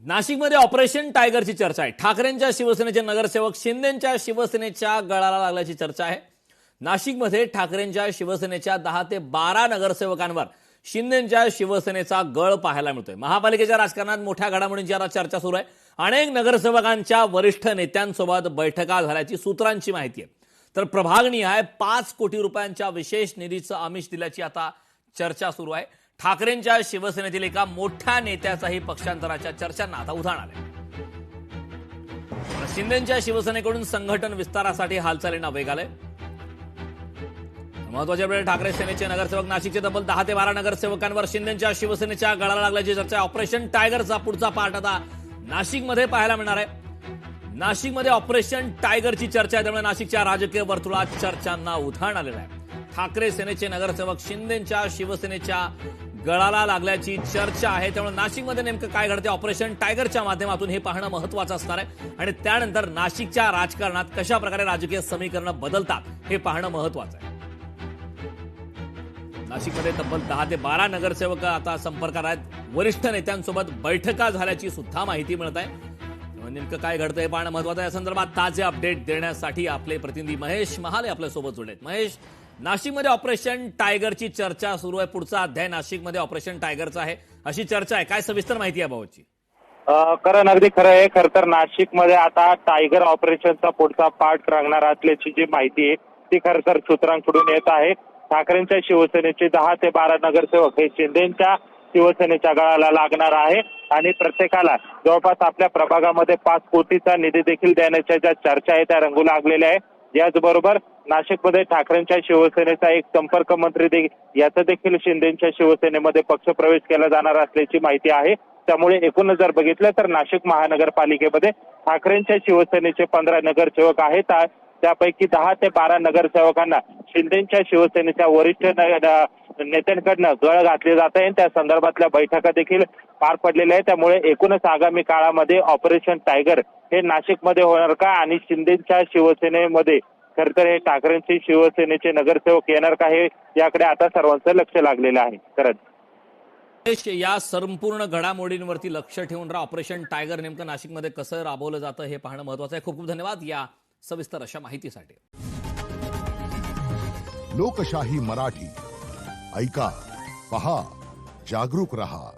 नाशिकमध्ये ऑपरेशन टायगरची चर्चा आहे। ठाकरेंच्या शिवसेनेचे नगरसेवक शिंदेंच्या शिवसेनेच्या गळाला लागल्याची चर्चा आहे। नाशिकमध्ये ठाकरेंच्या शिवसेनेच्या 10 ते 12 नगरसेवकांवर शिंदेंच्या शिवसेनेचा गळ पाहायला मिळतोय। महापालिकेच्या राजकारणात मोठ्या घडामोडींची आता चर्चा सुरू आहे। अनेक नगरसेवकांच्या वरिष्ठ नेत्यांसोबत बैठका झाल्याची सूत्रांची माहिती आहे। तर प्रभागनिहाय 5 कोटी रुपयांच्या विशेष निधीचं आमिष दिल्याची आता चर्चा सुरू आहे। ठाकरेंच्या शिवसेनेतील एका मोठ्या नेत्याचाही पक्षांतराच्या चर्चांना आता उधाण आलंय। शिंदेंच्या शिवसेनेकडून संघटन विस्तारासाठी हालचालींना वेग आलाय। महत्वाच्या वेळी ठाकरे सेनेचे नगरसेवक नाशिकचे तब्बल 10 ते 12 नगरसेवकांवर शिंदेंच्या शिवसेनेच्या गळाला लागल्याची चर्चा आहे। ऑपरेशन टायगरचा पुढचा पार्ट आता नाशिकमध्ये पाहायला मिळणार आहे। नाशिकमध्ये ऑपरेशन टायगरची चर्चा आहे, त्यामुळे नाशिकच्या राजकीय वर्तुळात चर्चांना उधाण आलेलं आहे। ठाकरे सेनेचे नगरसेवक शिंदेंच्या शिवसेनेच्या गळाला लागल्याची चर्चा आहे, त्यामुळे नाशिकमध्ये नेमकं काय घडते ऑपरेशन टायगरच्या माध्यमातून हे पाहणं महत्त्वाचं असणार आहे आणि त्यानंतर नाशिकच्या राजकारणात कशा प्रकारे राजकीय समीकरणं बदलतात हे पाहणं महत्त्वाचं आहे। नाशिकमध्ये तब्बल 10 ते 12 नगरसेवक आता संपर्कात आहेत। वरिष्ठ नेत्यांसोबत बैठका झाल्याची सुद्धा माहिती मिळत आहे। नेमकं काय घडतंय हे पाहणं महत्त्वाचं आहे। या संदर्भात ताजे अपडेट देण्यासाठी आपले प्रतिनिधी महेश महाले आपल्यासोबत जोडलेत। महेश, नाशिकमध्ये ऑपरेशन टायगरची चर्चा सुरू आहे। पुढचा अध्याय नाशिकमध्ये ऑपरेशन टायगरचा आहे अशी चर्चा आहे, काय सविस्तर माहिती आहे बाबतची? करण अगदी खरं आहे। खरं तर नाशिकमध्ये आता टायगर ऑपरेशनचा पुढचा पार्ट रंगणार असल्याची जी माहिती आहे ती खरं तर सूत्रांकडून येत आहे। ठाकरेंच्या शिवसेनेचे 10 ते 12 नगरसेवक हे शिंदेंच्या शिवसेनेच्या गळाला लागणार आहे आणि प्रत्येकाला जवळपास आपल्या प्रभागामध्ये 5 कोटीचा निधी देखील देण्याच्या ज्या चर्चा आहे त्या रंगू लागलेल्या आहे। याचबरोबर नाशिकमध्ये ठाकरेंच्या शिवसेनेचा एक संपर्क मंत्री याचा देखील शिंदेंच्या शिवसेनेमध्ये पक्षप्रवेश केला जाणार असल्याची माहिती आहे। त्यामुळे एकूण जर बघितलं तर नाशिक महानगरपालिकेमध्ये ठाकरेंच्या शिवसेनेचे 15 नगरसेवक आहेत, त्यापैकी 10 ते 12 नगरसेवकांना शिंदेंच्या शिवसेनेच्या वरिष्ठ नेत्यांकडनं गळ घातले जात आहे। त्या संदर्भातल्या बैठका देखील पार पडलेल्या आहेत। त्यामुळे एकूणच आगामी काळामध्ये ऑपरेशन टायगर हे नाशिकमध्ये होणार का आणि शिंदेंच्या शिवसेनेमध्ये खरं तर हे ठाकरेंचे शिवसेनेचे नगरसेवक येणार का हे याकडे आता सर्वांचं लक्ष लागलेलं आहे। खरंच या संपूर्ण घडामोडींवरती लक्ष ठेवून ऑपरेशन टायगर नेमकं नाशिकमध्ये कसं राबवलं जातं हे पाहणं महत्त्वाचं आहे। खूप खूप धन्यवाद या सविस्तर अशा माहितीसाठी। लोकशाही मराठी ऐका, पहा, जागरूक रहा।